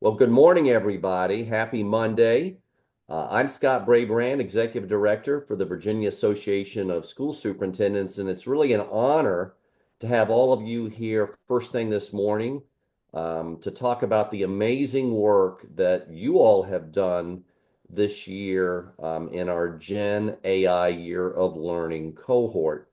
Well, good morning, everybody. Happy Monday. I'm Scott Brabrand, Executive Director for the Virginia Association of School Superintendents, and it's really an honor to have all of you here first thing this morning to talk about the amazing work that you all have done this year in our Gen AI Year of Learning cohort.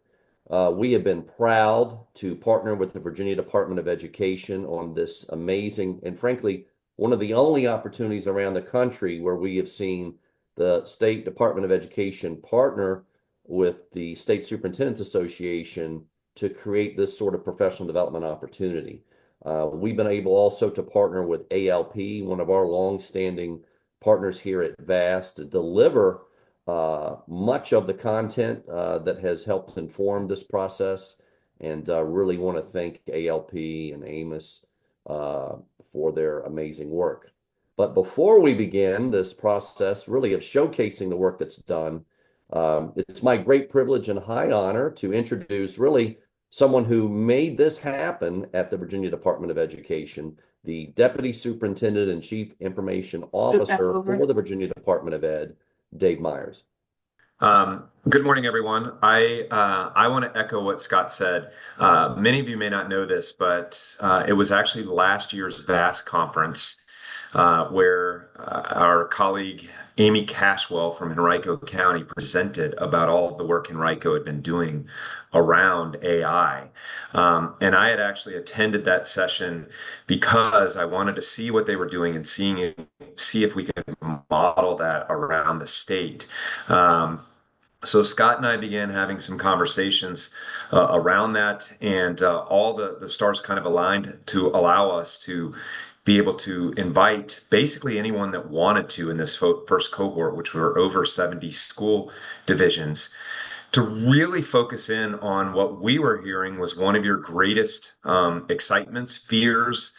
We have been proud to partner with the Virginia Department of Education on this amazing and frankly, one of the only opportunities around the country where we have seen the State Department of Education partner with the State Superintendents Association to create this sort of professional development opportunity. We've been able also to partner with ALP, one of our long-standing partners here at VAST, to deliver much of the content that has helped inform this process. And really want to thank ALP and Amos for their amazing work. But before we begin this process, really of showcasing the work that's done, it's my great privilege and high honor to introduce really someone who made this happen at the Virginia Department of Education, the Deputy Superintendent and Chief Information Scoot back Officer over. for the Virginia Department of Ed, Dave Myers. Good morning, everyone. I want to echo what Scott said. Many of you may not know this, but it was actually last year's VAST conference where our colleague Amy Cashwell from Henrico County presented about all of the work Henrico had been doing around AI. And I had actually attended that session because I wanted to see what they were doing and see if we could model that around the state. So Scott and I began having some conversations around that, and all the stars kind of aligned to allow us to be able to invite basically anyone that wanted to in this first cohort, which were over 70 school divisions, to really focus in on what we were hearing was one of your greatest excitements, fears,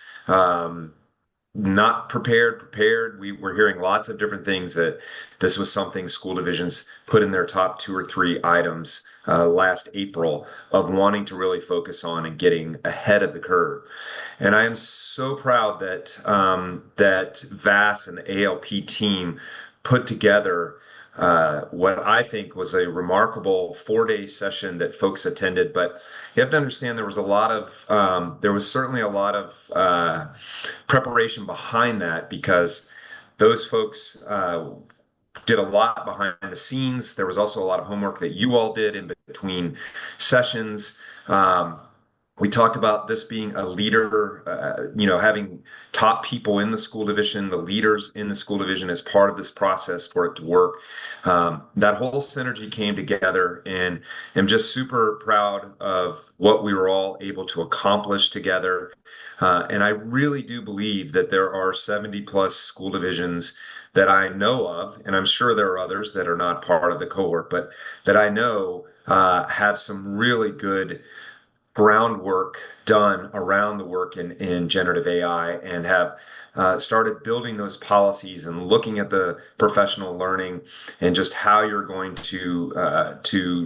not prepared. We were hearing lots of different things that this was something school divisions put in their top two or three items last April of wanting to really focus on and getting ahead of the curve. And I am so proud that that VAS and the ALP team put together what I think was a remarkable 4-day session that folks attended. But you have to understand there was certainly a lot of preparation behind that because those folks did a lot behind the scenes. There was also a lot of homework that you all did in between sessions. We talked about this being a leader, having top people in the school division, the leaders in the school division as part of this process for it to work. That whole synergy came together, and I'm just super proud of what we were all able to accomplish together. And I really do believe that there are 70 plus school divisions that I know of, and I'm sure there are others that are not part of the cohort, but that I know have some really good groundwork done around the work in generative AI and have started building those policies and looking at the professional learning and just how you're going to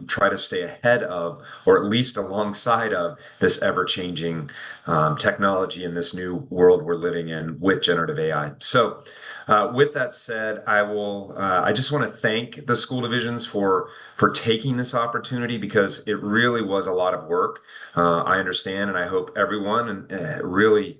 try to stay ahead of, or at least alongside of, this ever-changing technology in this new world we're living in with generative AI. So, with that said, I just want to thank the school divisions for taking this opportunity because it really was a lot of work. I understand, and I hope everyone really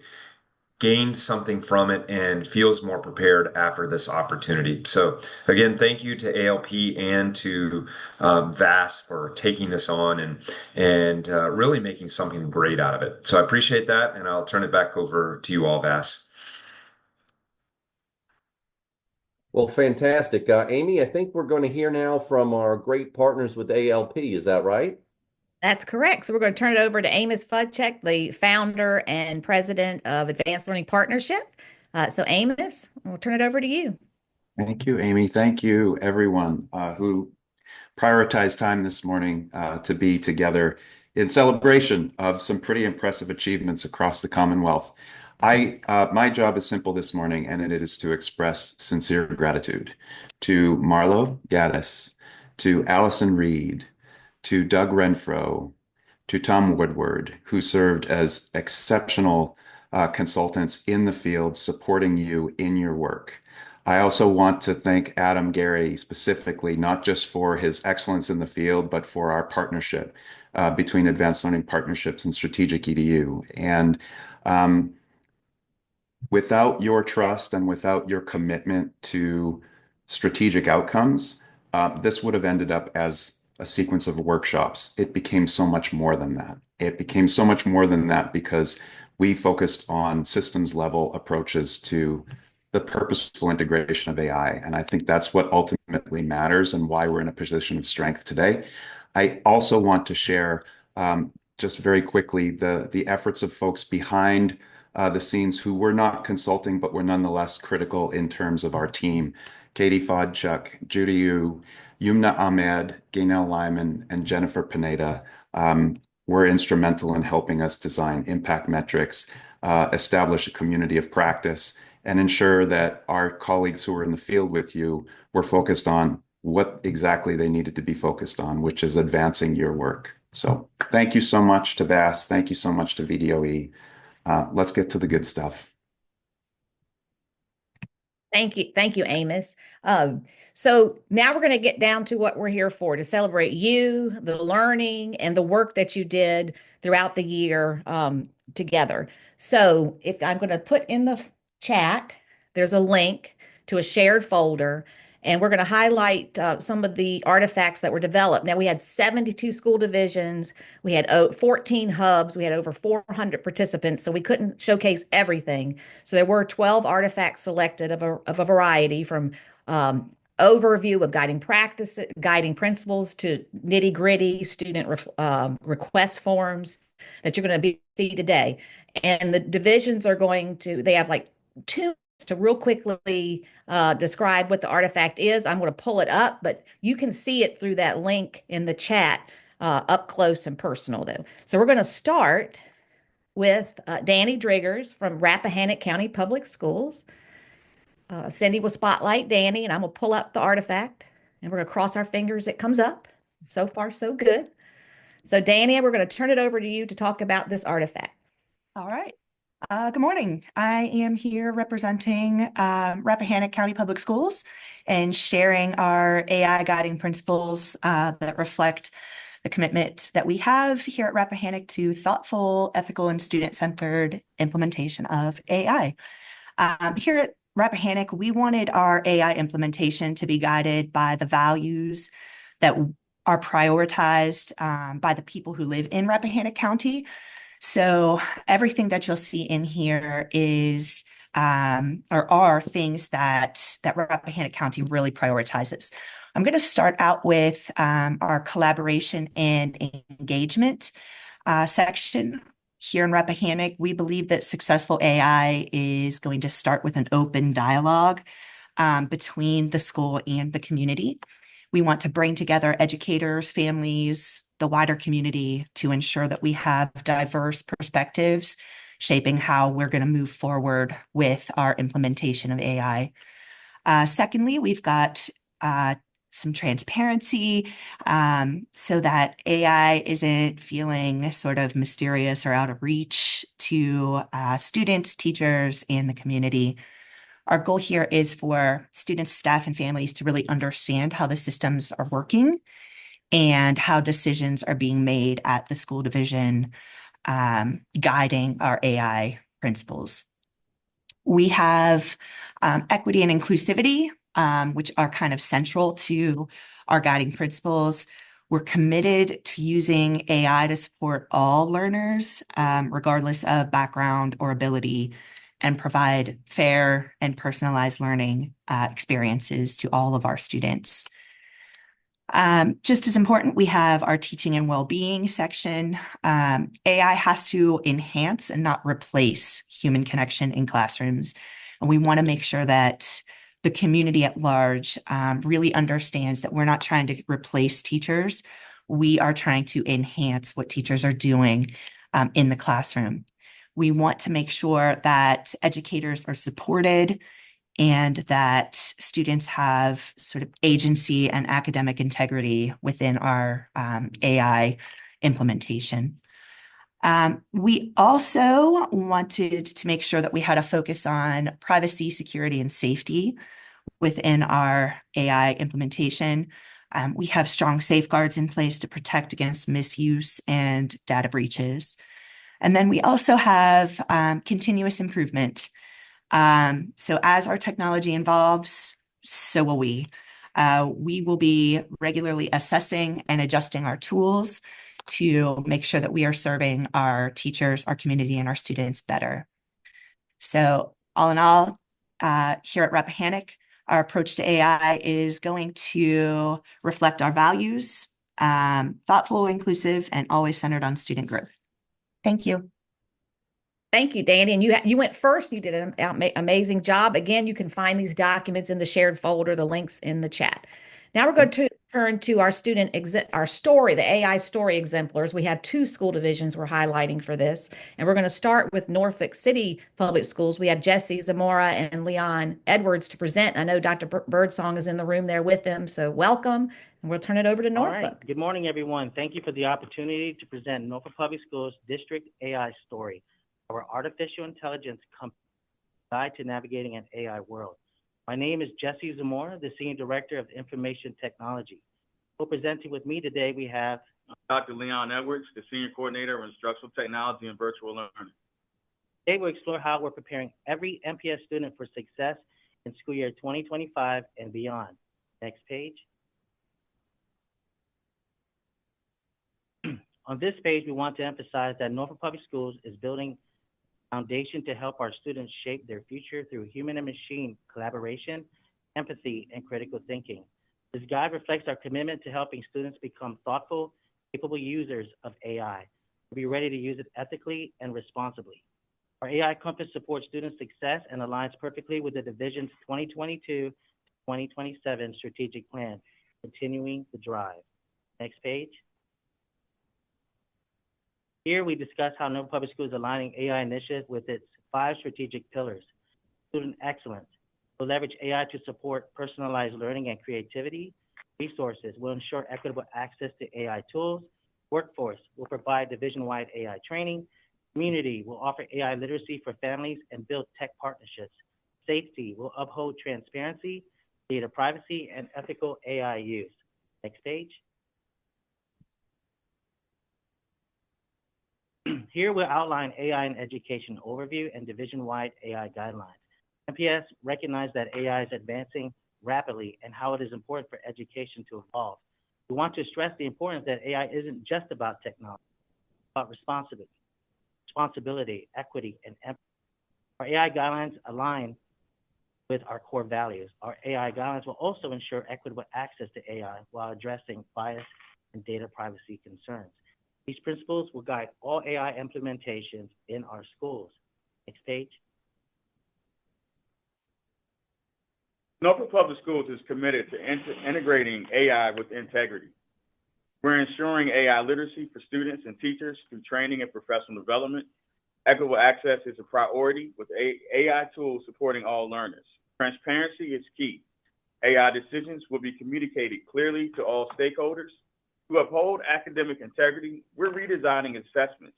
gained something from it and feels more prepared after this opportunity. So again, thank you to ALP and to VAS for taking this on and really making something great out of it. So I appreciate that, and I'll turn it back over to you all, VAS. Well, fantastic. Amy, I think we're going to hear now from our great partners with ALP. Is that right? That's correct. So we're going to turn it over to Amos Fudcheck, the founder and president of Advanced Learning Partnership. So Amos, we'll turn it over to you. Thank you, Amy. Thank you, everyone who prioritized time this morning to be together in celebration of some pretty impressive achievements across the Commonwealth. My job is simple this morning, and it is to express sincere gratitude to Marlo Gaddis, to Allison Reed, to Doug Renfro, to Tom Woodward, who served as exceptional consultants in the field supporting you in your work. I also want to thank Adam Gary specifically, not just for his excellence in the field, but for our partnership between Advanced Learning Partnerships and Strategic EDU. And without your trust and without your commitment to strategic outcomes, this would have ended up as a sequence of workshops. It became so much more than that. It became so much more than that because we focused on systems level approaches to the purposeful integration of AI. And I think that's what ultimately matters and why we're in a position of strength today. I also want to share just very quickly the efforts of folks behind the scenes who were not consulting, but were nonetheless critical in terms of our team. Katie Fodchuk, Judy Yu, Yumna Ahmed, Gaynell Lyman, and Jennifer Pineda were instrumental in helping us design impact metrics, establish a community of practice, and ensure that our colleagues who were in the field with you were focused on what exactly they needed to be focused on, which is advancing your work. So thank you so much to VAST. Thank you so much to VDOE. Let's get to the good stuff. Thank you, Amos. So now we're going to get down to what we're here for, to celebrate you, the learning, and the work that you did throughout the year together. So if I'm going to put in the chat, there's a link to a shared folder, and we're going to highlight some of the artifacts that were developed. Now, we had 72 school divisions. We had 14 hubs. We had over 400 participants, so we couldn't showcase everything. So there were 12 artifacts selected of a variety, from overview of guiding practice, guiding principles, to nitty-gritty student request forms that you're going to see today. And the divisions are they have like 2 minutes to real quickly describe what the artifact is. I'm going to pull it up, but you can see it through that link in the chat up close and personal, though. So we're going to start with Danny Driggers from Rappahannock County Public Schools. Cindy will spotlight Danny, and I'm going to pull up the artifact, and we're going to cross our fingers it comes up. So far, so good. So Danny, we're going to turn it over to you to talk about this artifact. All right. Good morning. I am here representing Rappahannock County Public Schools and sharing our AI guiding principles that reflect the commitment that we have here at Rappahannock to thoughtful, ethical, and student-centered implementation of AI. Here at Rappahannock, we wanted our AI implementation to be guided by the values that are prioritized by the people who live in Rappahannock County. So everything that you'll see in here is or are things that Rappahannock County really prioritizes. I'm going to start out with our collaboration and engagement section. Here in Rappahannock, we believe that successful AI is going to start with an open dialogue between the school and the community. We want to bring together educators, families, the wider community to ensure that we have diverse perspectives shaping how we're going to move forward with our implementation of AI. Secondly, we've got some transparency so that AI isn't feeling sort of mysterious or out of reach to students, teachers, and the community. Our goal here is for students, staff, and families to really understand how the systems are working and how decisions are being made at the school division, guiding our AI principles. We have equity and inclusivity, which are kind of central to our guiding principles. We're committed to using AI to support all learners, regardless of background or ability, and provide fair and personalized learning experiences to all of our students. Just as important, we have our teaching and well-being section. AI has to enhance and not replace human connection in classrooms. And we want to make sure that the community at large really understands that we're not trying to replace teachers. We are trying to enhance what teachers are doing in the classroom. We want to make sure that educators are supported and that students have sort of agency and academic integrity within our AI implementation. We also wanted to make sure that we had a focus on privacy, security, and safety within our AI implementation. We have strong safeguards in place to protect against misuse and data breaches. And then we also have continuous improvement. So as our technology evolves, so will we. We will be regularly assessing and adjusting our tools to make sure that we are serving our teachers, our community, and our students better. So all in all, here at Rappahannock, our approach to AI is going to reflect our values, thoughtful, inclusive, and always centered on student growth. Thank you. Thank you, Danny. And you went first. You did an amazing job. Again, you can find these documents in the shared folder, the links in the chat. Now we're going to turn to our our story, the AI story exemplars. We have 2 school divisions we're highlighting for this. And we're going to start with Norfolk City Public Schools. We have Jesse Zamora and Leon Edwards to present. I know Dr. Birdsong is in the room there with them. So welcome. And we'll turn it over to Norfolk. All right. Good morning, everyone. Thank you for the opportunity to present Norfolk Public Schools District AI Story, our artificial intelligence guide to navigating an AI world. My name is Jesse Zamora, the Senior Director of Information Technology. Co-presenting with me today, we have Dr. Leon Edwards, the Senior Coordinator of Instructional Technology and Virtual Learning. Today, we'll explore how we're preparing every MPS student for success in school year 2025 and beyond. Next page. On this page, we want to emphasize that Norfolk Public Schools is building foundation to help our students shape their future through human and machine collaboration, empathy, and critical thinking. This guide reflects our commitment to helping students become thoughtful, capable users of AI, to be ready to use it ethically and responsibly. Our AI Compass supports student success and aligns perfectly with the division's 2022-2027 strategic plan, continuing the drive. Next page. Here we discuss how Norfolk Public Schools is aligning AI initiatives with its 5 strategic pillars. Student excellence will leverage AI to support personalized learning and creativity. Resources will ensure equitable access to AI tools. Workforce will provide division-wide AI training. Community will offer AI literacy for families and build tech partnerships. Safety will uphold transparency, data privacy, and ethical AI use. Next page. Here we'll outline AI in education overview and division-wide AI guidelines. MPS recognizes that AI is advancing rapidly and how it is important for education to evolve. We want to stress the importance that AI isn't just about technology, it's about responsibility, equity, and empathy. Our AI guidelines align with our core values. Our AI guidelines will also ensure equitable access to AI while addressing bias and data privacy concerns. These principles will guide all AI implementations in our schools. Next page. Norfolk Public Schools is committed to integrating AI with integrity. We're ensuring AI literacy for students and teachers through training and professional development. Equitable access is a priority with AI tools supporting all learners. Transparency is key. AI decisions will be communicated clearly to all stakeholders. To uphold academic integrity, we're redesigning assessments,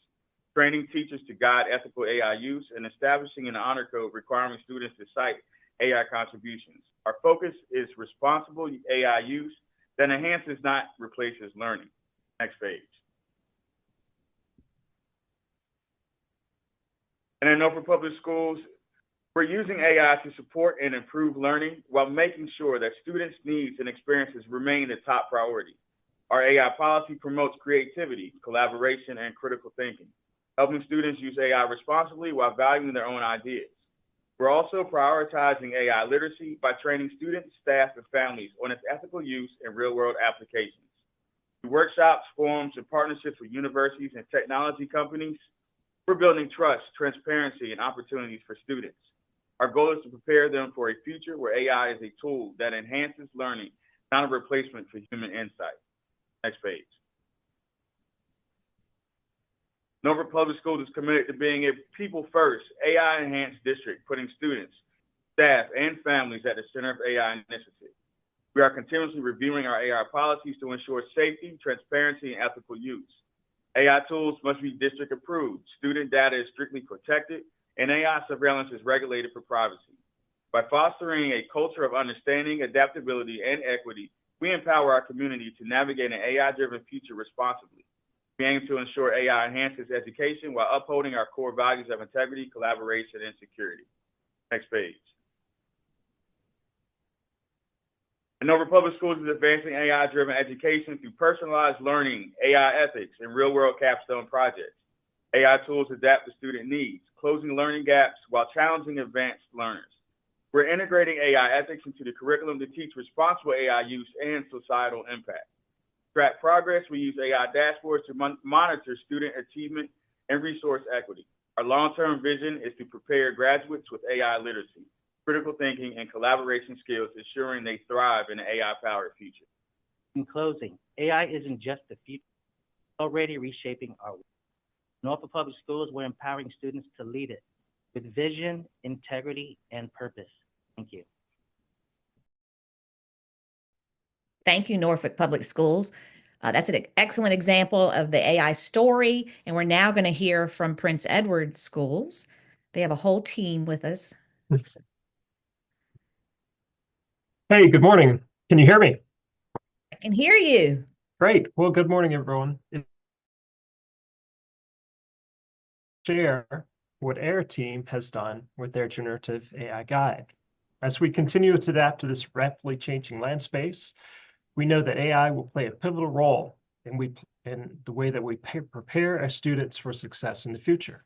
training teachers to guide ethical AI use, and establishing an honor code requiring students to cite AI contributions. Our focus is responsible AI use that enhances, not replaces, learning. Next page. And in Norfolk Public Schools, we're using AI to support and improve learning while making sure that students' needs and experiences remain the top priority. Our AI policy promotes creativity, collaboration, and critical thinking, helping students use AI responsibly while valuing their own ideas. We're also prioritizing AI literacy by training students, staff, and families on its ethical use in real-world applications. Through workshops, forums, and partnerships with universities and technology companies, we're building trust, transparency, and opportunities for students. Our goal is to prepare them for a future where AI is a tool that enhances learning, not a replacement for human insight. Next page. Norfolk Public Schools is committed to being a people-first, AI-enhanced district, putting students, staff, and families at the center of AI initiatives. We are continuously reviewing our AI policies to ensure safety, transparency, and ethical use. AI tools must be district approved. Student data is strictly protected, and AI surveillance is regulated for privacy. By fostering a culture of understanding, adaptability, and equity, we empower our community to navigate an AI-driven future responsibly. We aim to ensure AI enhances education while upholding our core values of integrity, collaboration, and security. Next page. Norfolk Public Schools is advancing AI-driven education through personalized learning, AI ethics, and real-world capstone projects. AI tools adapt to student needs, closing learning gaps while challenging advanced learners. We're integrating AI ethics into the curriculum to teach responsible AI use and societal impact. To track progress, we use AI dashboards to monitor student achievement and resource equity. Our long-term vision is to prepare graduates with AI literacy, critical thinking, and collaboration skills, ensuring they thrive in an AI-powered future. In closing, AI isn't just the future, it's already reshaping our world. Norfolk Public Schools, we're empowering students to lead it with vision, integrity, and purpose. Thank you. Thank you, Norfolk Public Schools. That's an excellent example of the AI story. And we're now going to hear from Prince Edward Schools. They have a whole team with us. Hey, good morning. Can you hear me? I can hear you. Great. Well, good morning, everyone. Share what our team has done with their generative AI guide. As we continue to adapt to this rapidly changing land space, we know that AI will play a pivotal role in the way that we prepare our students for success in the future.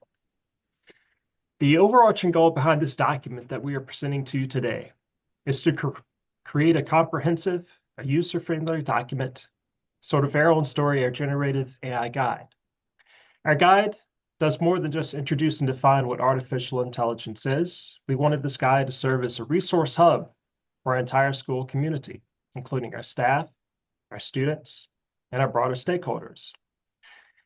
The overarching goal behind this document that we are presenting to you today is to create a comprehensive, user-friendly document, sort of our own story, our generative AI guide. Our guide does more than just introduce and define what artificial intelligence is. We wanted this guide to serve as a resource hub for our entire school community, including our staff, our students, and our broader stakeholders.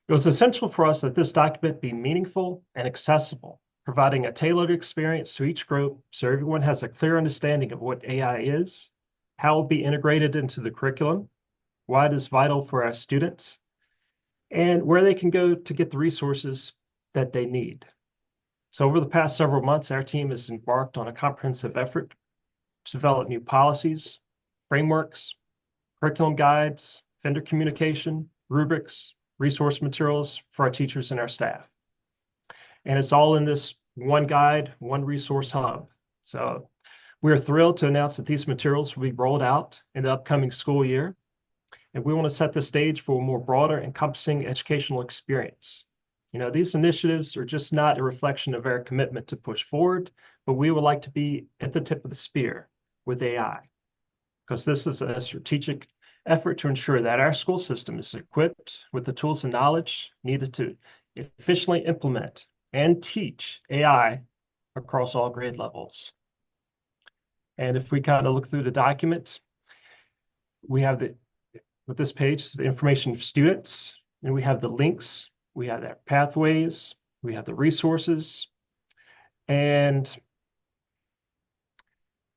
It was essential for us that this document be meaningful and accessible, providing a tailored experience to each group so everyone has a clear understanding of what AI is, how it will be integrated into the curriculum, why it is vital for our students, and where they can go to get the resources that they need. So over the past several months, our team has embarked on a comprehensive effort to develop new policies, frameworks, curriculum guides, vendor communication, rubrics, resource materials for our teachers and our staff. And it's all in this one guide, one resource hub. So we're thrilled to announce that these materials will be rolled out in the upcoming school year. And we want to set the stage for a more broader, encompassing educational experience. You know, these initiatives are just not a reflection of our commitment to push forward, but we would like to be at the tip of the spear with AI, because this is a strategic effort to ensure that our school system is equipped with the tools and knowledge needed to efficiently implement and teach AI across all grade levels. And if we kind of look through the document, we have with this page is the information for students, and we have the links, we have their pathways, we have the resources, and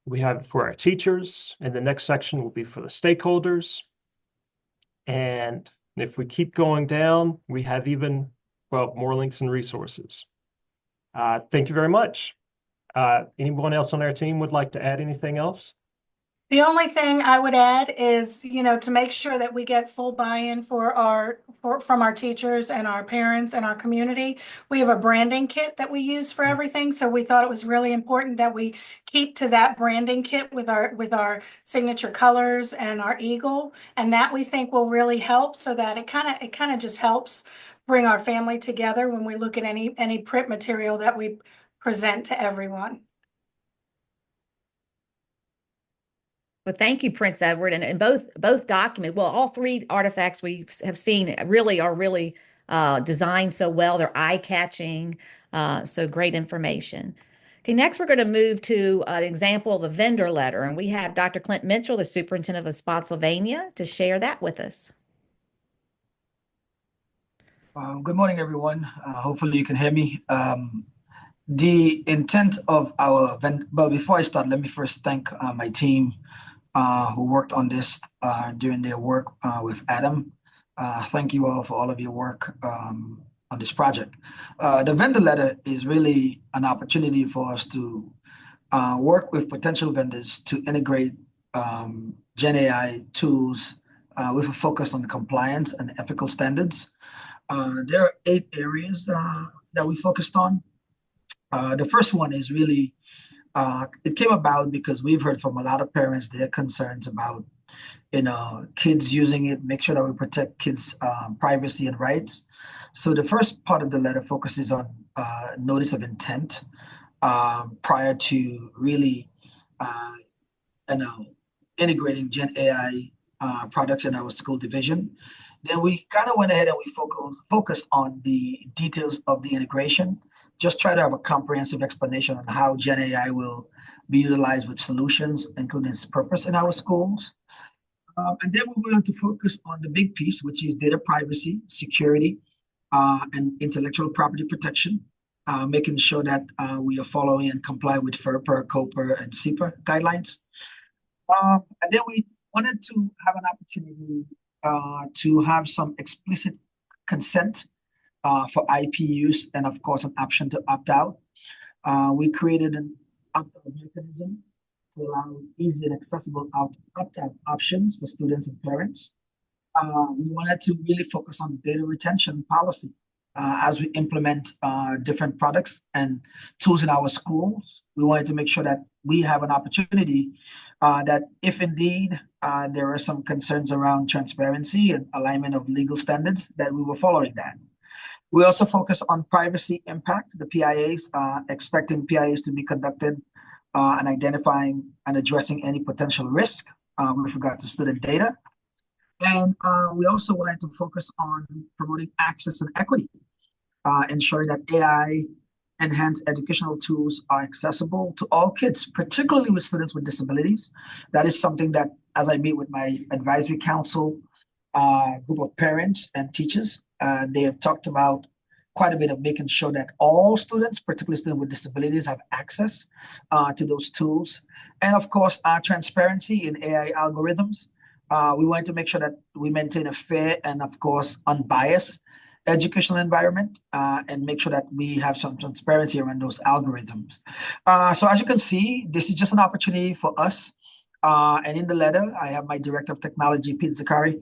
we have it for our teachers, and the next section will be for the stakeholders. And if we keep going down, we have even, well, more links and resources. Thank you very much. Anyone else on our team would like to add anything else? The only thing I would add is, to make sure that we get full buy-in from our teachers and our parents and our community. We have a branding kit that we use for everything. So we thought it was really important that we keep to that branding kit with our signature colors and our eagle. And that we think will really help, so that it kind of just helps bring our family together when we look at any print material that we present to everyone. Well, thank you, Prince Edward. And both documents, well, all three artifacts we have seen are really designed so well. They're eye-catching, so great information. Okay, next we're going to move to an example of a vendor letter. And we have Dr. Clint Mitchell, the superintendent of Spotsylvania, to share that with us. Good morning, everyone. Hopefully you can hear me. The intent of our event, well, before I start, let me first thank my team who worked on this during their work with Adam. Thank you all for all of your work on this project. The vendor letter is really an opportunity for us to work with potential vendors to integrate Gen AI tools with a focus on compliance and ethical standards. There are 8 areas that we focused on. The first one is really, it came about because we've heard from a lot of parents their concerns about, kids using it, make sure that we protect kids' privacy and rights. So the first part of the letter focuses on notice of intent prior to really, integrating Gen AI products in our school division. Then we kind of went ahead and we focused on the details of the integration. Just try to have a comprehensive explanation on how Gen AI will be utilized with solutions, including its purpose in our schools. And then we went on to focus on the big piece, which is data privacy, security, and intellectual property protection, making sure that we are following and comply with FERPA, COPA, and CIPA guidelines. And then we wanted to have an opportunity to have some explicit consent for IP use, and of course, an option to opt out. We created an opt-out mechanism to allow easy and accessible opt-out options for students and parents. We wanted to really focus on data retention policy as we implement different products and tools in our schools. We wanted to make sure that we have an opportunity that if indeed there are some concerns around transparency and alignment of legal standards, that we were following that. We also focus on privacy impact, the PIAs, expecting PIAs to be conducted and identifying and addressing any potential risk with regard to student data. And we also wanted to focus on promoting access and equity, ensuring that AI enhanced educational tools are accessible to all kids, particularly with students with disabilities. That is something that, as I meet with my advisory council group of parents and teachers, they have talked about quite a bit of making sure that all students, particularly students with disabilities, have access to those tools. And of course, transparency in AI algorithms. We wanted to make sure that we maintain a fair and, of course, unbiased educational environment and make sure that we have some transparency around those algorithms. So as you can see, this is just an opportunity for us. And in the letter, I have my Director of Technology, Pete Zakari,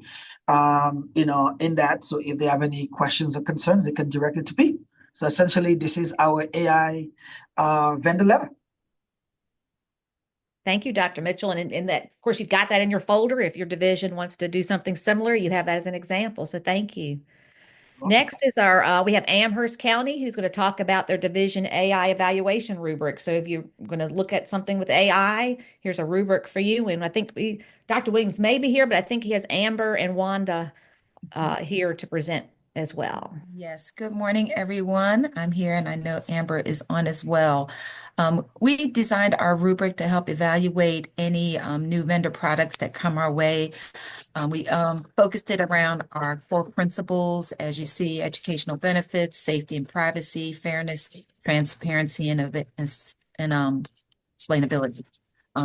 in that. So if they have any questions or concerns, they can direct it to Pete. So essentially, this is our AI vendor letter. Thank you, Dr. Mitchell. And in that, of course, you've got that in your folder. If your division wants to do something similar, you have that as an example. So thank you. Next is we have Amherst County, who's going to talk about their division AI evaluation rubric. So if you're going to look at something with AI, here's a rubric for you. And I think Dr. Williams may be here, but I think he has Amber and Wanda here to present as well. Yes, good morning, everyone. I'm here and I know Amber is on as well. We designed our rubric to help evaluate any new vendor products that come our way. We focused it around our core principles, as you see: educational benefits, safety and privacy, fairness, transparency, and explainability.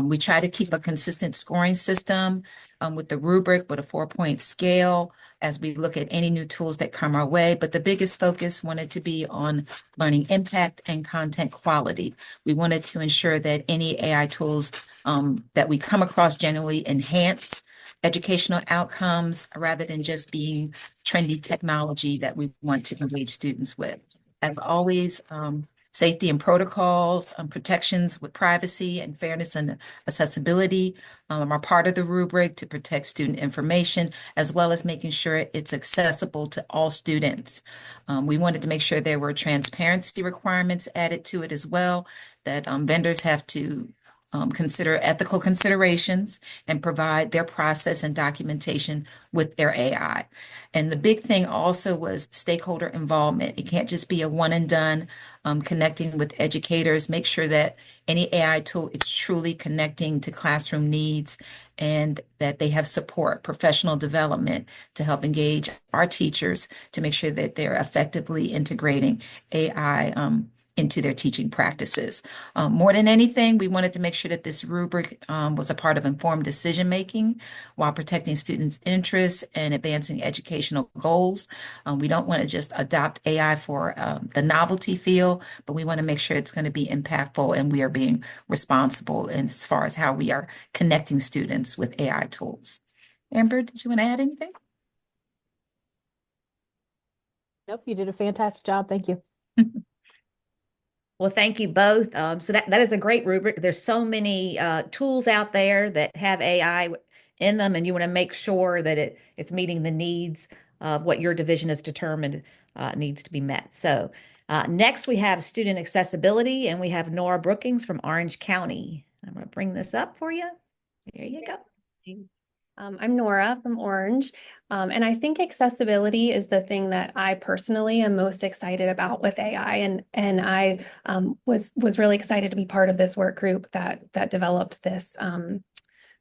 We try to keep a consistent scoring system with the rubric with a 4-point scale as we look at any new tools that come our way. But the biggest focus wanted to be on learning impact and content quality. We wanted to ensure that any AI tools that we come across generally enhance educational outcomes rather than just being trendy technology that we want to engage students with. As always, safety and protocols, protections with privacy and fairness and accessibility are part of the rubric to protect student information, as well as making sure it's accessible to all students. We wanted to make sure there were transparency requirements added to it as well, that vendors have to consider ethical considerations and provide their process and documentation with their AI. And the big thing also was stakeholder involvement. It can't just be a one and done, connecting with educators, make sure that any AI tool is truly connecting to classroom needs and that they have support, professional development to help engage our teachers to make sure that they're effectively integrating AI into their teaching practices. More than anything, we wanted to make sure that this rubric was a part of informed decision making while protecting students' interests and advancing educational goals. We don't want to just adopt AI for the novelty feel, but we want to make sure it's going to be impactful and we are being responsible as far as how we are connecting students with AI tools. Amber, did you want to add anything? Nope, you did a fantastic job. Thank you. Well, thank you both. So that is a great rubric. There's so many tools out there that have AI in them, and you want to make sure that it's meeting the needs of what your division has determined needs to be met. So next we have student accessibility, and we have Nora Brookings from Orange County. I'm going to bring this up for you. There you go. I'm Nora from Orange, and I think accessibility is the thing that I personally am most excited about with AI, and I was really excited to be part of this work group that developed this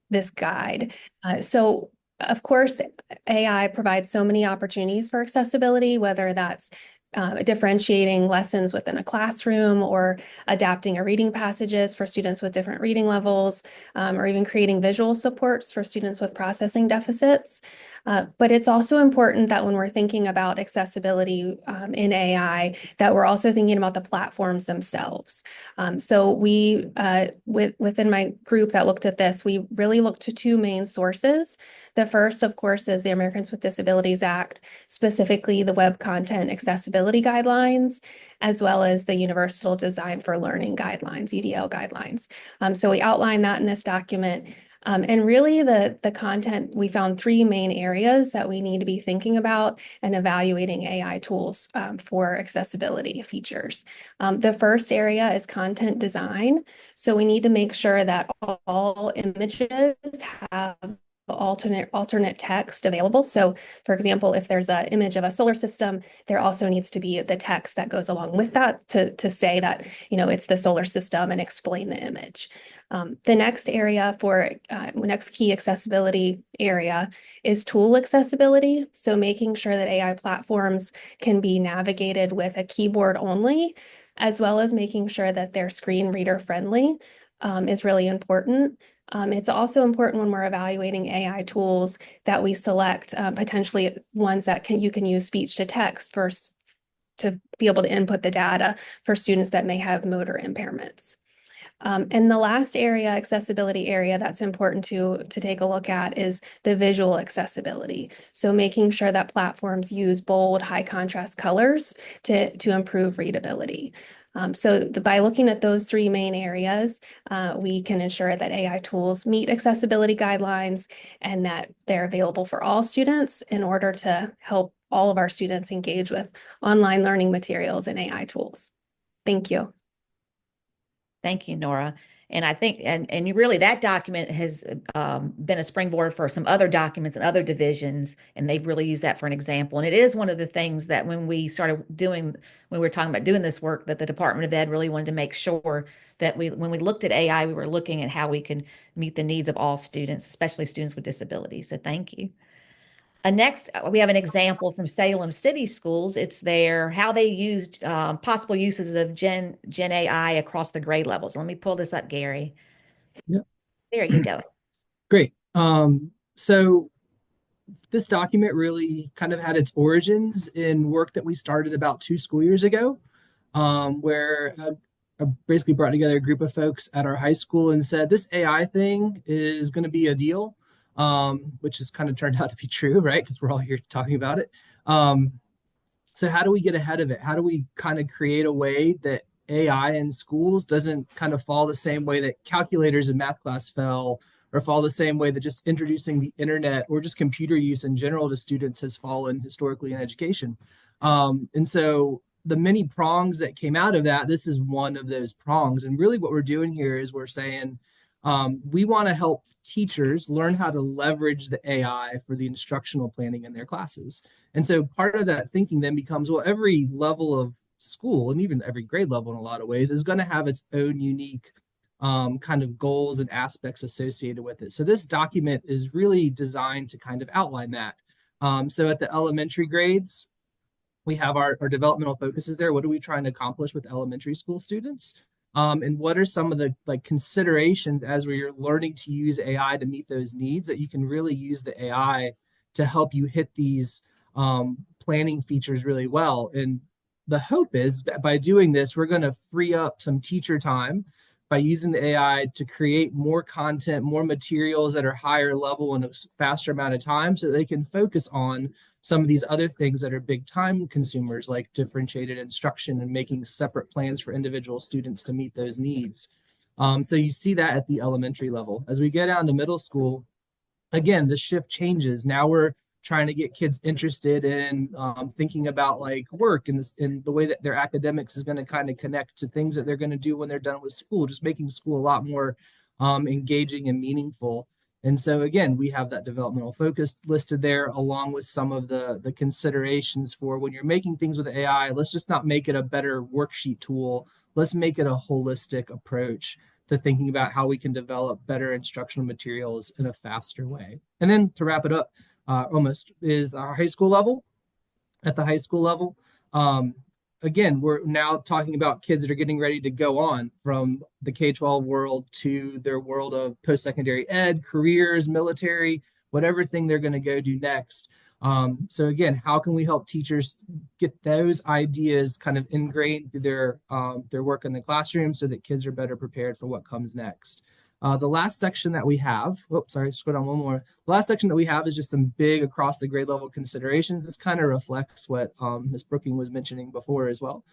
this guide. So of course, AI provides so many opportunities for accessibility, whether that's differentiating lessons within a classroom or adapting a reading passages for students with different reading levels, or even creating visual supports for students with processing deficits. But it's also important that when we're thinking about accessibility in AI, that we're also thinking about the platforms themselves. So we, within my group that looked at this, we really looked to two main sources. The first, of course, is the Americans with Disabilities Act, specifically the Web Content Accessibility Guidelines, as well as the Universal Design for Learning Guidelines, UDL guidelines. So we outline that in this document. And really the content, we found three main areas that we need to be thinking about and evaluating AI tools for accessibility features. The first area is content design. So we need to make sure that all images have alternate text available. So for example, if there's an image of a solar system, there also needs to be the text that goes along with that to say that, it's the solar system and explain the image. The next area for next key accessibility area is tool accessibility. So making sure that AI platforms can be navigated with a keyboard only, as well as making sure that they're screen reader friendly is really important. It's also important when we're evaluating AI tools that we select potentially ones that you can use speech to text first to be able to input the data for students that may have motor impairments. And the last area, accessibility area, that's important to take a look at is the visual accessibility. So making sure that platforms use bold, high contrast colors to improve readability. So by looking at those three main areas, we can ensure that AI tools meet accessibility guidelines and that they're available for all students in order to help all of our students engage with online learning materials and AI tools. Thank you. Thank you, Nora. And I think, and you really, that document has been a springboard for some other documents and other divisions, and they've really used that for an example. And it is one of the things that when we were talking about doing this work, that the Department of Ed really wanted to make sure that when we looked at AI, we were looking at how we can meet the needs of all students, especially students with disabilities. So thank you. Next, we have an example from Salem City Schools. It's how they used possible uses of Gen AI across the grade levels. Let me pull this up, Gary. Yep. There you go. Great. So this document really kind of had its origins in work that we started about 2 school years ago, where I basically brought together a group of folks at our high school and said, this AI thing is going to be a deal. Which has kind of turned out to be true, right? Because we're all here talking about it. So how do we get ahead of it? How do we kind of create a way that AI in schools doesn't kind of fall the same way that calculators in math class fell, or fall the same way that just introducing the internet or just computer use in general to students has fallen historically in education? And so the many prongs that came out of that, this is one of those prongs. And really what we're doing here is we're saying, we want to help teachers learn how to leverage the AI for the instructional planning in their classes. And so part of that thinking then becomes, well, every level of school, and even every grade level in a lot of ways, is going to have its own unique kind of goals and aspects associated with it. So this document is really designed to kind of outline that. So at the elementary grades, we have our developmental focuses there. What are we trying to accomplish with elementary school students? And what are some of the like considerations as we're learning to use AI to meet those needs that you can really use the AI to help you hit these planning features really well. And the hope is that by doing this, we're going to free up some teacher time by using the AI to create more content, more materials that are higher level in a faster amount of time so they can focus on some of these other things that are big time consumers, like differentiated instruction and making separate plans for individual students to meet those needs. So you see that at the elementary level. As we get down to middle school, again, the shift changes. Now we're trying to get kids interested in thinking about like work and the way that their academics is going to kind of connect to things that they're going to do when they're done with school, just making school a lot more engaging and meaningful. And so again, we have that developmental focus listed there along with some of the considerations for when you're making things with AI. Let's just not make it a better worksheet tool. Let's make it a holistic approach to thinking about how we can develop better instructional materials in a faster way. And then to wrap it up, almost is our high school level. At the high school level, again, we're now talking about kids that are getting ready to go on from the K-12 world to their world of post-secondary ed, careers, military, whatever thing they're going to go do next. So again, how can we help teachers get those ideas kind of ingrained through their work in the classroom so that kids are better prepared for what comes next? The last section that we have, scroll down one more. The last section that we have is just some big across the grade level considerations. This kind of reflects what Ms. Brooking was mentioning before as well.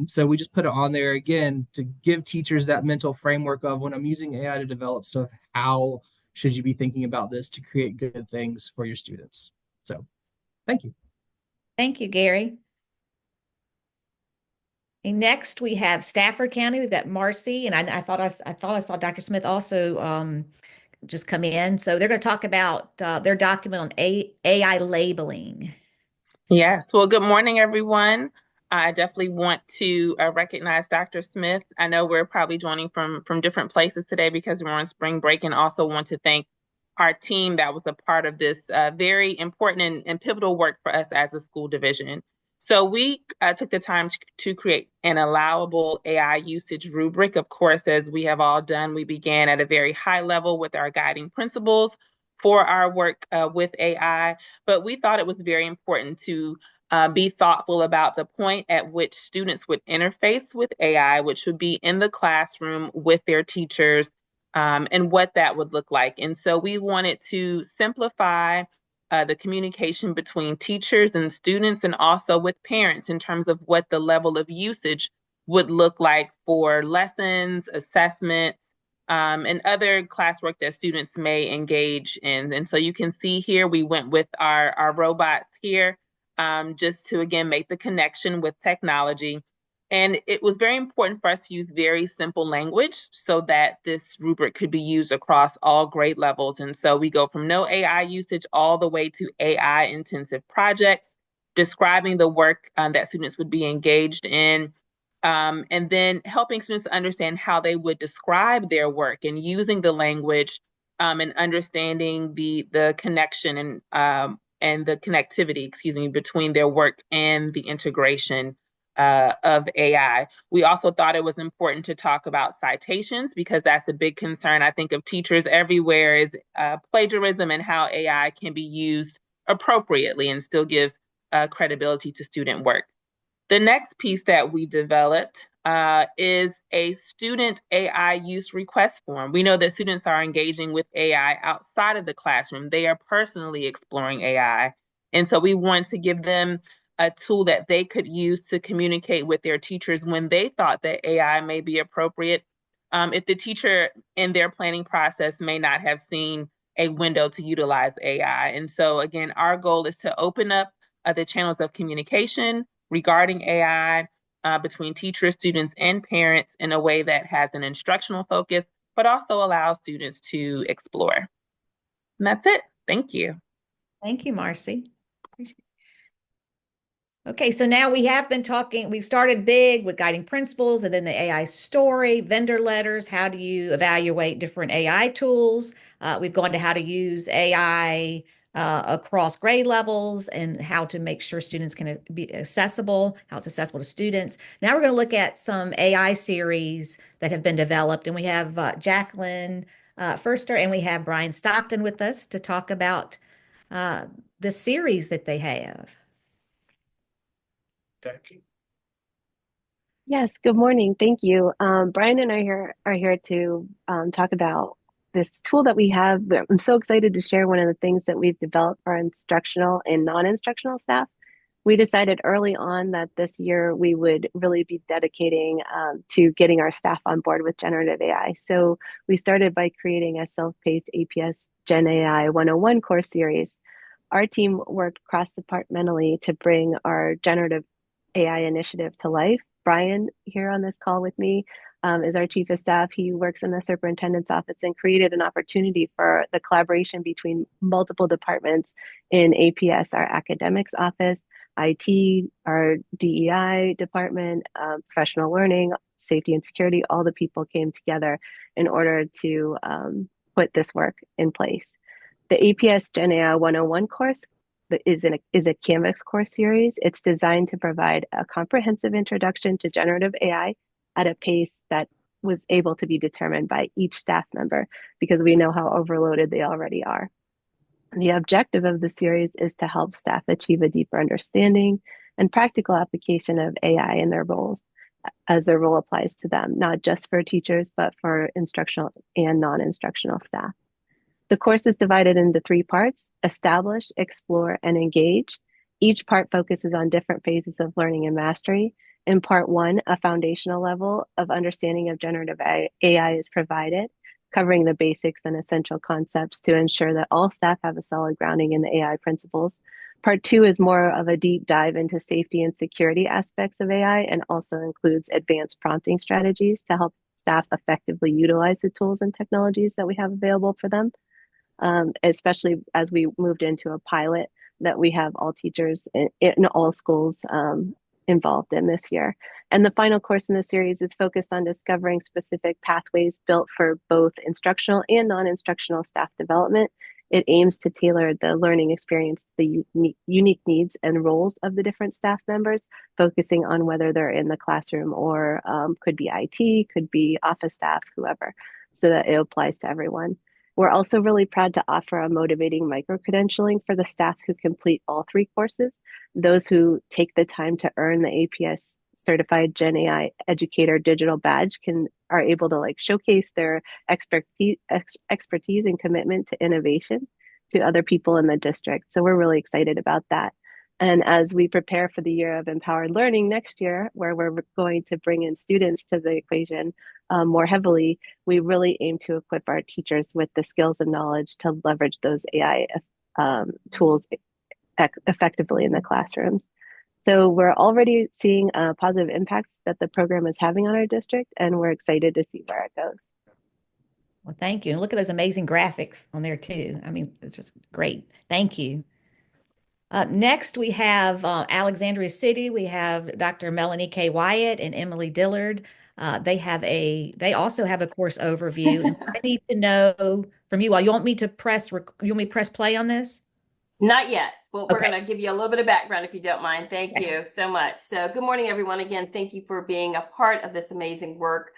So we just put it on there again to give teachers that mental framework of when I'm using AI to develop stuff, how should you be thinking about this to create good things for your students? So thank you. Thank you, Gary. And next, we have Stafford County. We've got Marcy, and I thought I saw Dr. Smith also just come in. So they're going to talk about their document on AI labeling. Yes. Well, good morning, everyone. I definitely want to recognize Dr. Smith. I know we're probably joining from different places today because we're on spring break, and also want to thank our team that was a part of this very important and pivotal work for us as a school division. So we took the time to create an allowable AI usage rubric. Of course, as we have all done, we began at a very high level with our guiding principles for our work with AI, but we thought it was very important to be thoughtful about the point at which students would interface with AI, which would be in the classroom with their teachers, and what that would look like. And so we wanted to simplify the communication between teachers and students and also with parents in terms of what the level of usage would look like for lessons, assessments, and other classwork that students may engage in. And so you can see here, we went with our robots here just to, again, make the connection with technology. And it was very important for us to use very simple language so that this rubric could be used across all grade levels. And so we go from no AI usage all the way to AI intensive projects, describing the work that students would be engaged in, and then helping students understand how they would describe their work and using the language and understanding the connection and the connectivity, between their work and the integration of AI. We also thought it was important to talk about citations because that's a big concern, I think, of teachers everywhere is plagiarism and how AI can be used appropriately and still give credibility to student work. The next piece that we developed is a student AI use request form. We know that students are engaging with AI outside of the classroom. They are personally exploring AI. And so we want to give them a tool that they could use to communicate with their teachers when they thought that AI may be appropriate. If the teacher in their planning process may not have seen a window to utilize AI. And so again, our goal is to open up the channels of communication regarding AI between teachers, students, and parents in a way that has an instructional focus, but also allows students to explore. And that's it. Thank you. Thank you, Marcy. Appreciate it. Okay, so now we have been talking, we started big with guiding principles and then the AI story, vendor letters, how do you evaluate different AI tools? We've gone to how to use AI across grade levels and how to make sure students can be accessible, how it's accessible to students. Now we're going to look at some AI series that have been developed, and we have Jacqueline Firster and we have Brian Stockton with us to talk about the series that they have. Yes, good morning. Thank you. Brian and I are here to talk about this tool that we have. I'm so excited to share one of the things that we've developed for our instructional and non-instructional staff. We decided early on that this year we would really be dedicating to getting our staff on board with generative AI. So we started by creating a self-paced APS Gen AI 101 course series. Our team worked cross-departmentally to bring our generative AI initiative to life. Brian, here on this call with me, is our chief of staff. He works in the superintendent's office and created an opportunity for the collaboration between multiple departments in APS, our academics office, IT, our DEI department, professional learning, safety and security. All the people came together in order to put this work in place. The APS Gen AI 101 course is a Canvas course series. It's designed to provide a comprehensive introduction to generative AI at a pace that was able to be determined by each staff member, because we know how overloaded they already are. The objective of the series is to help staff achieve a deeper understanding and practical application of AI in their roles as their role applies to them, not just for teachers, but for instructional and non-instructional staff. The course is divided into 3 parts: establish, explore, and engage. Each part focuses on different phases of learning and mastery. In part 1, a foundational level of understanding of generative AI is provided, covering the basics and essential concepts to ensure that all staff have a solid grounding in the AI principles. Part 2 is more of a deep dive into safety and security aspects of AI, and also includes advanced prompting strategies to help staff effectively utilize the tools and technologies that we have available for them. Especially as we moved into a pilot that we have all teachers in all schools involved in this year. And the final course in the series is focused on discovering specific pathways built for both instructional and non-instructional staff development. It aims to tailor the learning experience to the unique needs and roles of the different staff members, focusing on whether they're in the classroom or could be IT, could be office staff, whoever, so that it applies to everyone. We're also really proud to offer a motivating micro-credentialing for the staff who complete all 3 courses. Those who take the time to earn the APS Certified Gen AI Educator digital badge are able to showcase their expertise and commitment to innovation to other people in the district. So we're really excited about that. And as we prepare for the year of empowered learning next year, where we're going to bring in students to the equation more heavily, we really aim to equip our teachers with the skills and knowledge to leverage those AI tools effectively in the classrooms. So we're already seeing a positive impact that the program is having on our district, and we're excited to see where it goes. Well, thank you. And look at those amazing graphics on there too. I mean, it's just great. Thank you. Next, we have Alexandria City. We have Dr. Melanie K. Wyatt and Emily Dillard. They also have a course overview. And I need to know from you all, you want me to press play on this? Not yet. Well, we're Okay. going to give you a little bit of background if you don't mind. Thank you so much. So good morning, everyone. Again, thank you for being a part of this amazing work.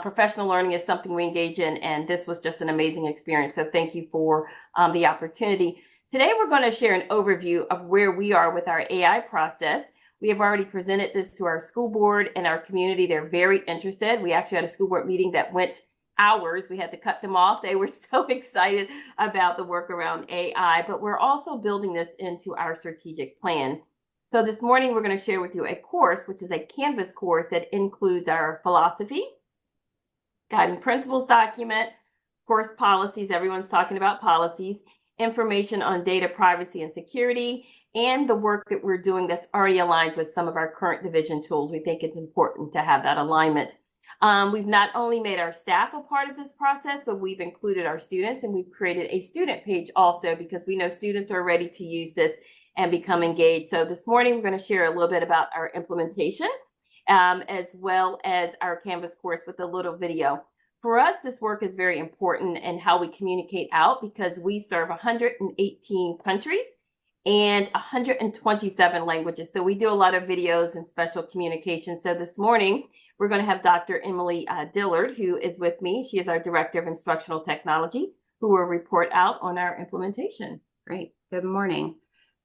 Professional learning is something we engage in, and this was just an amazing experience. So thank you for the opportunity. Today, we're going to share an overview of where we are with our AI process. We have already presented this to our school board and our community. They're very interested. We actually had a school board meeting that went hours. We had to cut them off. They were so excited about the work around AI, but we're also building this into our strategic plan. So this morning, we're going to share with you a course, which is a Canvas course that includes our philosophy, guiding principles document, course policies. Everyone's talking about policies, information on data privacy and security, and the work that we're doing that's already aligned with some of our current division tools. We think it's important to have that alignment. We've not only made our staff a part of this process, but we've included our students, and we've created a student page also because we know students are ready to use this and become engaged. So this morning, we're going to share a little bit about our implementation, as well as our Canvas course with a little video. for us, this work is very important in how we communicate out because we serve 118 countries and 127 languages. So we do a lot of videos and special communication. So this morning, we're going to have Dr. Emily Dillard, who is with me. She is our Director of Instructional Technology, who will report out on our implementation. Great. Good morning.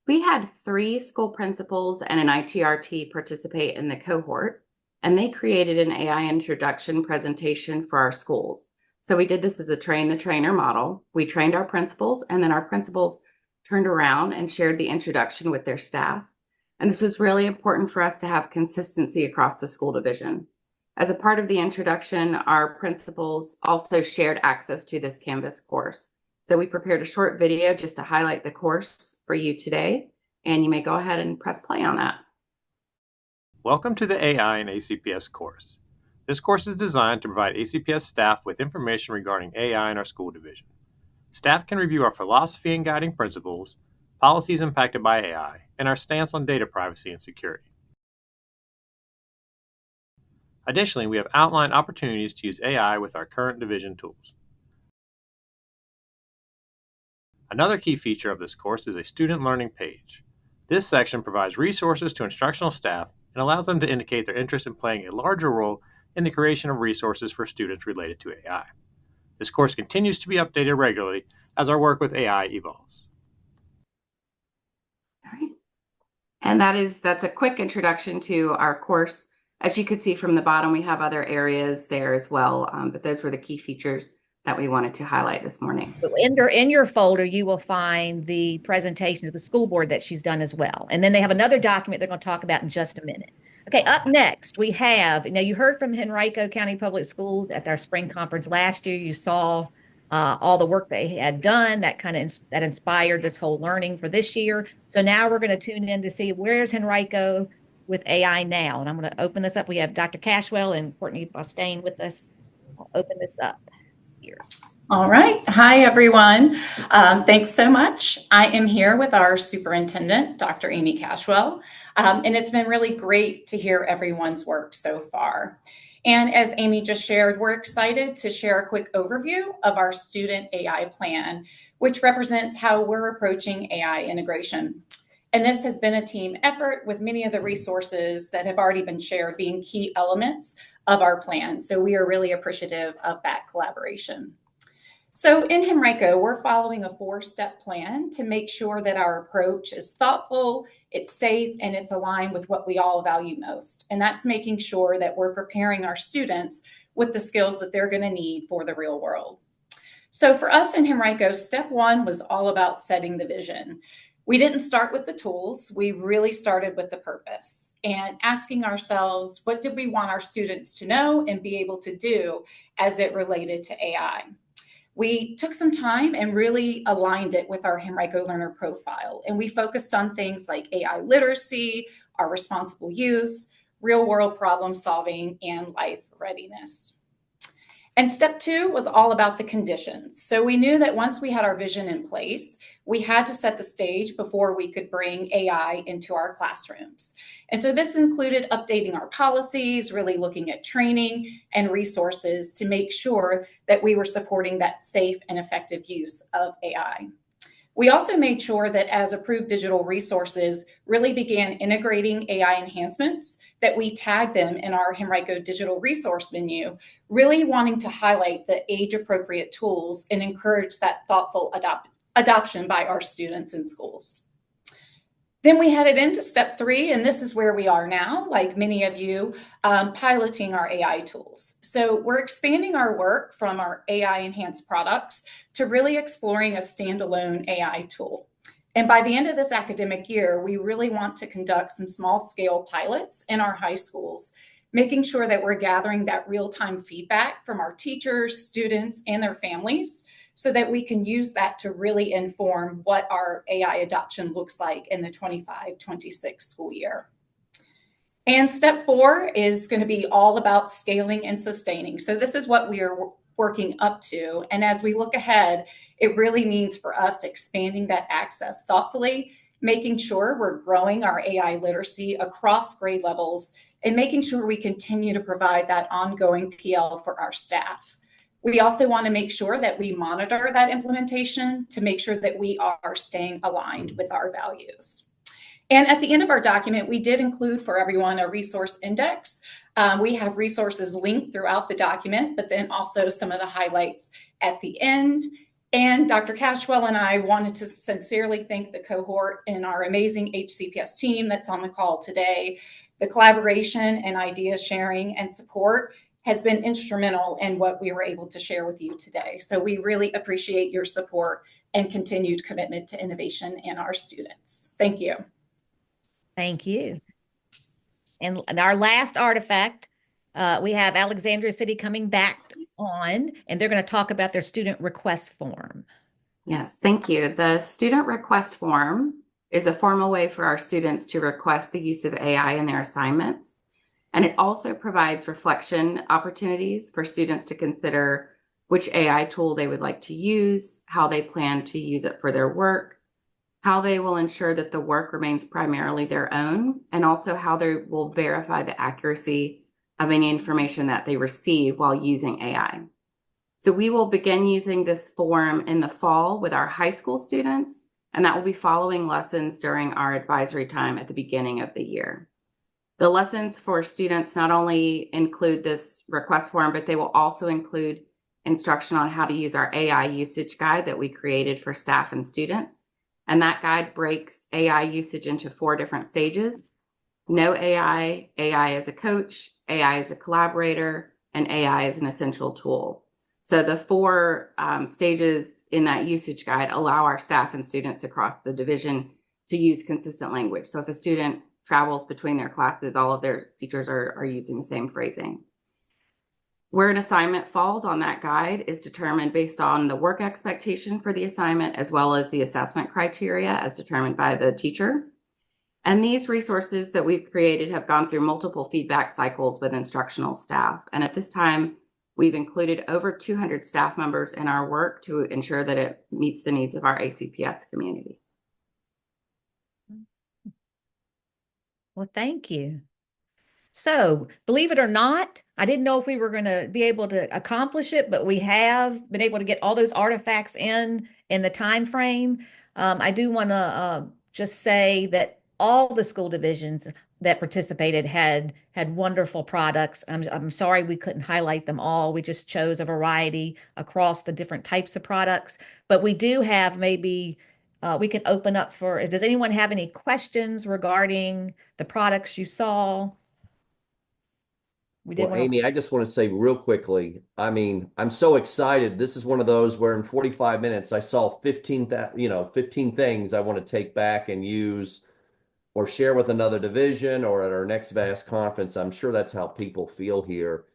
We had 3 school principals and an ITRT participate in the cohort, and they created an AI introduction presentation for our schools. So we did this as a train the trainer model. We trained our principals, and then our principals turned around and shared the introduction with their staff. And this was really important for us to have consistency across the school division. As a part of the introduction, our principals also shared access to this Canvas course. So we prepared a short video just to highlight the course for you today, and you may go ahead and press play on that. Welcome to the AI and ACPS course. This course is designed to provide ACPS staff with information regarding AI in our school division. Staff can review our philosophy and guiding principles, policies impacted by AI, and our stance on data privacy and security. Additionally, we have outlined opportunities to use AI with our current division tools. Another key feature of this course is a student learning page. This section provides resources to instructional staff and allows them to indicate their interest in playing a larger role in the creation of resources for students related to AI. This course continues to be updated regularly as our work with AI evolves. All right. And that's a quick introduction to our course. As you could see from the bottom, we have other areas there as well, but those were the key features that we wanted to highlight this morning. So in your folder, you will find the presentation to the school board that she's done as well. And then they have another document they're going to talk about in just a minute. Okay, up next, we have, now you heard from Henrico County Public Schools at their spring conference last year. You saw all the work they had done that that inspired this whole learning for this year. So now we're going to tune in to see where's Henrico with AI now. And I'm going to open this up. We have Dr. Cashwell and Courtney Bostaine with us. I'll open this up here. All right. Hi, everyone. Thanks so much. I am here with our superintendent, Dr. Amy Cashwell, and it's been really great to hear everyone's work so far. And as Amy just shared, we're excited to share a quick overview of our student AI plan, which represents how we're approaching AI integration. And this has been a team effort with many of the resources that have already been shared being key elements of our plan. So we are really appreciative of that collaboration. So in Henrico, we're following a 4-step plan to make sure that our approach is thoughtful, it's safe, and it's aligned with what we all value most. And that's making sure that we're preparing our students with the skills that they're going to need for the real world. So for us in Henrico, step 1 was all about setting the vision. We didn't start with the tools. We really started with the purpose and asking ourselves, what did we want our students to know and be able to do as it related to AI? We took some time and really aligned it with our Henrico learner profile. And we focused on things like AI literacy, our responsible use, real world problem solving, and life readiness. And step 2 was all about the conditions. So we knew that once we had our vision in place, we had to set the stage before we could bring AI into our classrooms. And so this included updating our policies, really looking at training and resources to make sure that we were supporting that safe and effective use of AI. We also made sure that as approved digital resources really began integrating AI enhancements, that we tagged them in our Henrico digital resource menu, really wanting to highlight the age-appropriate tools and encourage that thoughtful adoption by our students in schools. Then we headed into step 3, and this is where we are now, like many of you, piloting our AI tools. So we're expanding our work from our AI enhanced products to really exploring a standalone AI tool. And by the end of this academic year, we really want to conduct some small scale pilots in our high schools, making sure that we're gathering that real-time feedback from our teachers, students, and their families, so that we can use that to really inform what our AI adoption looks like in the 25-26 school year. And step 4 is going to be all about scaling and sustaining. So this is what we are working up to. And as we look ahead, it really means for us expanding that access thoughtfully, making sure we're growing our AI literacy across grade levels, and making sure we continue to provide that ongoing PL for our staff. We also want to make sure that we monitor that implementation to make sure that we are staying aligned with our values. And at the end of our document, we did include for everyone a resource index. We have resources linked throughout the document, but then also some of the highlights at the end. And Dr. Cashwell and I wanted to sincerely thank the cohort and our amazing HCPS team that's on the call today. The collaboration and idea sharing and support has been instrumental in what we were able to share with you today. So we really appreciate your support and continued commitment to innovation and our students. Thank you. Thank you. And our last artifact, we have Alexandria City coming back on, and they're going to talk about their student request form. Yes, thank you. The student request form is a formal way for our students to request the use of AI in their assignments. And it also provides reflection opportunities for students to consider which AI tool they would like to use, how they plan to use it for their work, how they will ensure that the work remains primarily their own, and also how they will verify the accuracy of any information that they receive while using AI. So we will begin using this form in the fall with our high school students, and that will be following lessons during our advisory time at the beginning of the year. The lessons for students not only include this request form, but they will also include instruction on how to use our AI usage guide that we created for staff and students. And that guide breaks AI usage into 4 different stages: no AI, AI as a coach, AI as a collaborator, and AI as an essential tool. So the 4 stages in that usage guide allow our staff and students across the division to use consistent language. So if a student travels between their classes, all of their teachers are using the same phrasing. Where an assignment falls on that guide is determined based on the work expectation for the assignment, as well as the assessment criteria as determined by the teacher. And these resources that we've created have gone through multiple feedback cycles with instructional staff. And at this time, we've included over 200 staff members in our work to ensure that it meets the needs of our ACPS community. Well, thank you. So, believe it or not, I didn't know if we were going to be able to accomplish it, but we have been able to get all those artifacts in the time frame. I do want to just say that all the school divisions that participated had wonderful products. I'm sorry we couldn't highlight them all. We just chose a variety across the different types of products, but we do have maybe we can open up for, does anyone have any questions regarding the products you saw? Well, Amy, I just want to say real quickly, I mean, I'm so excited. This is one of those where in 45 minutes I saw 15 things I want to take back and use or share with another division or at our next VAST conference. I'm sure that's how people feel here.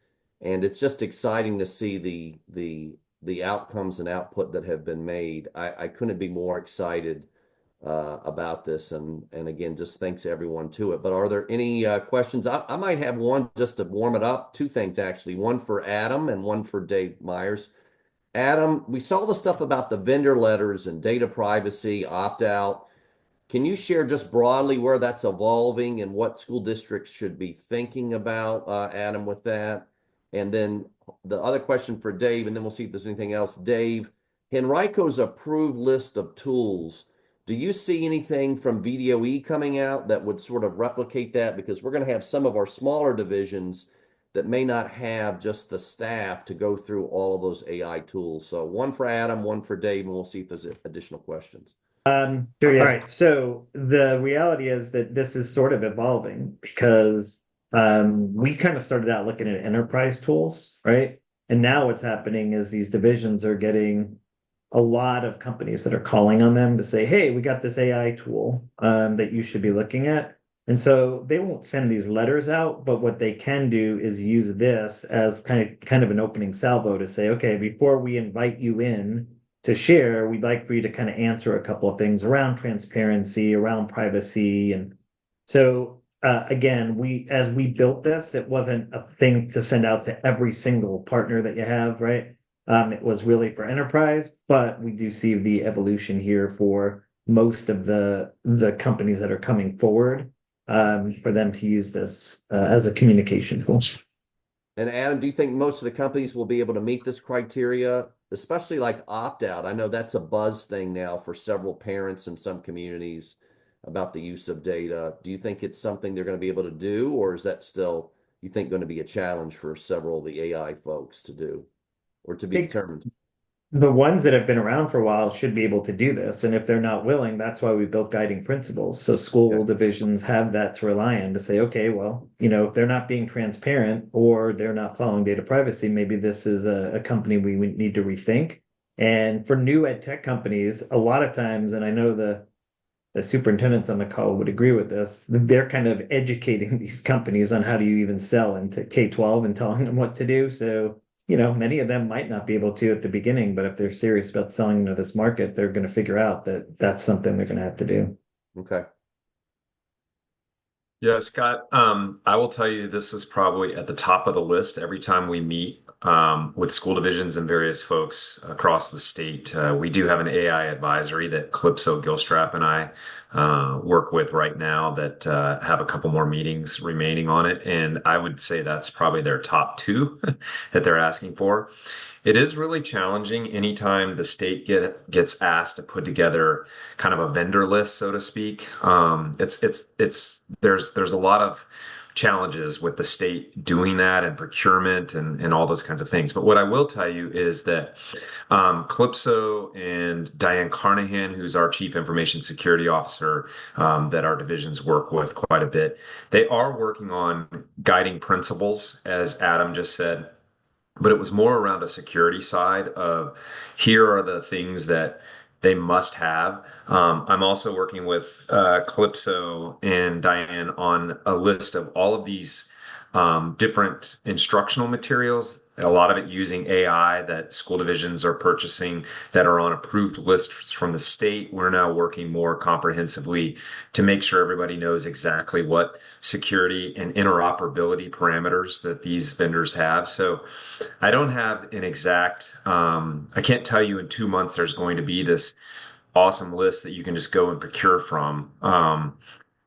And it's just exciting to see the outcomes and output that have been made. I couldn't be more excited about this, and again, just thanks everyone to it. But are there any questions? I might have one just to warm it up. 2 things actually, one for Adam and one for Dave Myers. Adam, we saw the stuff about the vendor letters and data privacy opt-out. Can you share just broadly where that's evolving and what school districts should be thinking about, Adam, with that? And then the other question for Dave, and then we'll see if there's anything else. Dave, Henrico's approved list of tools, do you see anything from VDOE coming out that would sort of replicate that? Because we're going to have some of our smaller divisions that may not have just the staff to go through all of those AI tools. So one for Adam, one for Dave, and we'll see if there's additional questions. Sure, yeah. All right. So the reality is that this is sort of evolving because we kind of started out looking at enterprise tools, right? And now what's happening is these divisions are getting a lot of companies that are calling on them to say, hey, we got this AI tool that you should be looking at. And so they won't send these letters out, but what they can do is use this as kind of an opening salvo to say, okay, before we invite you in to share, we'd like for you to kind of answer a couple of things around transparency, around privacy. And so again, as we built this, it wasn't a thing to send out to every single partner that you have, right? It was really for enterprise, but we do see the evolution here for most of the companies that are coming forward for them to use this as a communication tool. And Adam, do you think most of the companies will be able to meet this criteria, especially like opt-out? I know that's a buzz thing now for several parents in some communities about the use of data. Do you think it's something they're going to be able to do, or is that still, you think, going to be a challenge for several of the AI folks to do or to be determined? The ones that have been around for a while should be able to do this. And if they're not willing, that's why we built guiding principles. So school divisions have that to rely on to say, okay, well, if they're not being transparent or they're not following data privacy, maybe this is a company we need to rethink. And for new ed tech companies, a lot of times, and I know the superintendents on the call would agree with this, they're kind of educating these companies on how do you even sell into K-12 and telling them what to do. So many of them might not be able to at the beginning, but if they're serious about selling into this market, they're going to figure out that that's something they're going to have to do. Okay. Yeah, Scott, I will tell you this is probably at the top of the list every time we meet with school divisions and various folks across the state. We do have an AI advisory that Calypso Gilstrap and I work with right now that have a couple more meetings remaining on it. And I would say that's probably their top two that they're asking for. It is really challenging anytime the state gets asked to put together kind of a vendor list, so to speak. There's a lot of challenges with the state doing that and procurement and all those kinds of things. But what I will tell you is that Calypso and Diane Carnahan, who's our Chief Information Security Officer, that our divisions work with quite a bit, they are working on guiding principles, as Adam just said. But it was more around a security side of here are the things that they must have. I'm also working with Calypso and Diane on a list of all of these different instructional materials, a lot of it using AI that school divisions are purchasing that are on approved lists from the state. We're now working more comprehensively to make sure everybody knows exactly what security and interoperability parameters that these vendors have. So I don't have an exact, I can't tell you in 2 months there's going to be this awesome list that you can just go and procure from.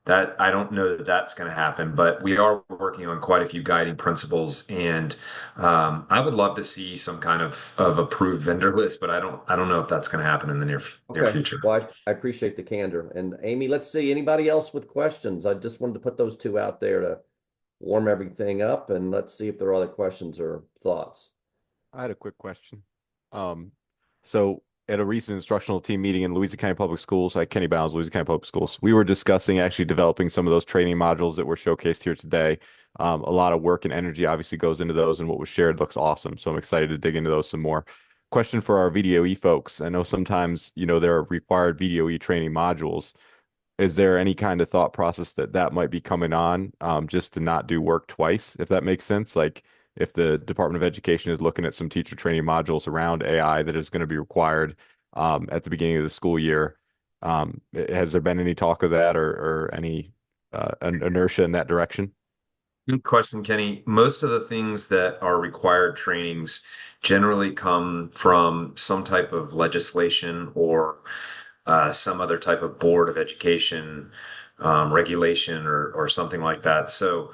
That I don't know that that's going to happen, but we are working on quite a few guiding principles, and I would love to see some kind of approved vendor list, but I don't know if that's going to happen in the near future. Well, I appreciate the candor. And Amy, let's see, anybody else with questions? I just wanted to put those two out there to warm everything up, and let's see if there are other questions or thoughts. I had a quick question. So at a recent instructional team meeting in Louisiana County Public Schools, at Kenny Bounds, Louisiana County Public Schools, we were discussing actually developing some of those training modules that were showcased here today. A lot of work and energy obviously goes into those, and what was shared looks awesome. So I'm excited to dig into those some more. Question for our VDOE folks. I know sometimes, there are required VDOE training modules. Is there any kind of thought process that might be coming on just to not do work twice, if that makes sense? Like, if the Department of Education is looking at some teacher training modules around AI that is going to be required at the beginning of the school year, has there been any talk of that or any inertia in that direction? Good question, Kenny. Most of the things that are required trainings generally come from some type of legislation or some other type of board of education regulation or something like that. So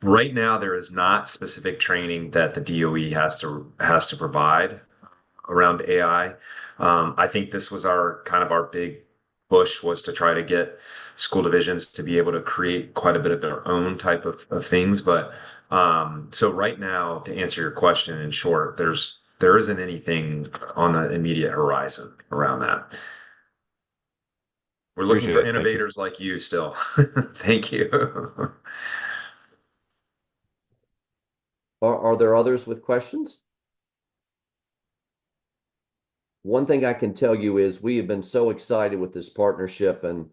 right now, there is not specific training that the DOE has to provide around AI. I think this was our big push was to try to get school divisions to be able to create quite a bit of their own type of things. But so right now, to answer your question in short, there isn't anything on the immediate horizon around that. We're looking for innovators like you still. Thank you. Are there others with questions? One thing I can tell you is we have been so excited with this partnership, and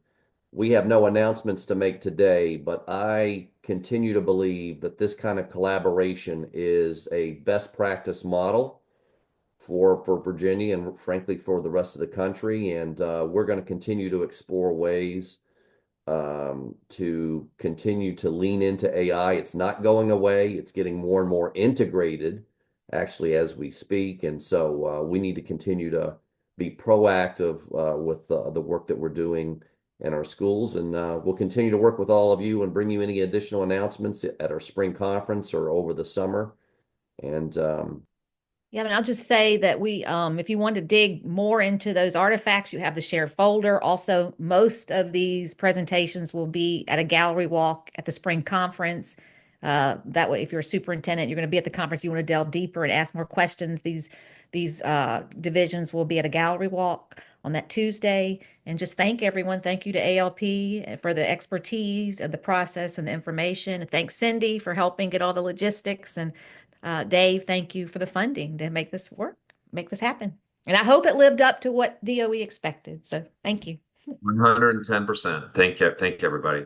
we have no announcements to make today, but I continue to believe that this kind of collaboration is a best practice model for Virginia and frankly for the rest of the country. And we're going to continue to explore ways to continue to lean into AI. It's not going away. It's getting more and more integrated actually as we speak. And so we need to continue to be proactive with the work that we're doing and our schools. And we'll continue to work with all of you and bring you any additional announcements at our spring conference or over the summer. And yeah, and I'll just say that we, if you want to dig more into those artifacts, you have the shared folder. Also, most of these presentations will be at a gallery walk at the spring conference. That way, if you're a superintendent, you're going to be at the conference, you want to delve deeper and ask more questions. These divisions will be at a gallery walk on that Tuesday. And just thank everyone. Thank you to ALP for the expertise and the process and the information. And thanks Cindy for helping get all the logistics. And Dave, thank you for the funding to make this work, make this happen. And I hope it lived up to what DOE expected. So thank you. 110%. Thank you, everybody.